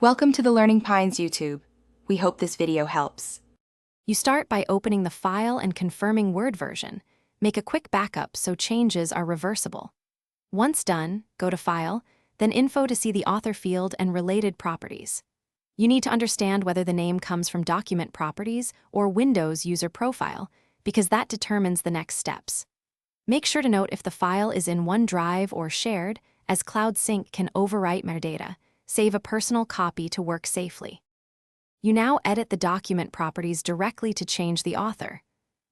Welcome to the Learning Pines YouTube. We hope this video helps. You start by opening the file and confirming Word version. Make a quick backup so changes are reversible. Once done, go to File, then Info to see the author field and related properties. You need to understand whether the name comes from Document Properties or Windows User Profile, because that determines the next steps. Make sure to note if the file is in OneDrive or shared, as Cloud Sync can overwrite metadata. Save a personal copy to work safely. You now edit the document properties directly to change the author.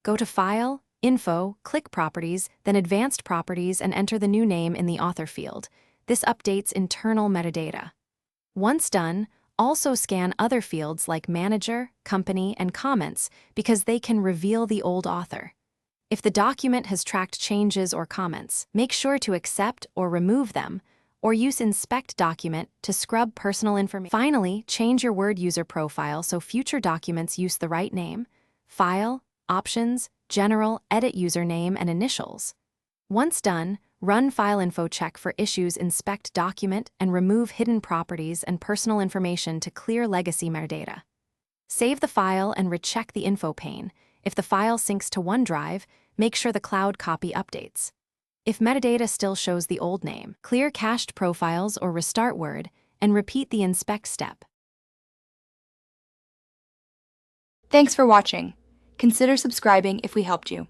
Go to File, Info, click Properties, then Advanced Properties and enter the new name in the author field. This updates internal metadata. Once done, also scan other fields like Manager, Company, and Comments because they can reveal the old author. If the document has tracked changes or comments, make sure to accept or remove them, or use Inspect Document to scrub personal information. Finally, change your Word user profile so future documents use the right name, File, Options, General, Edit username, and initials. Once done, run File Info Check for issues, inspect document, and remove hidden properties and personal information to clear legacy metadata. Save the file and recheck the info pane. If the file syncs to OneDrive, make sure the cloud copy updates. If metadata still shows the old name, clear cached profiles or restart Word, and repeat the inspect step. Thanks for watching. Consider subscribing if we helped you.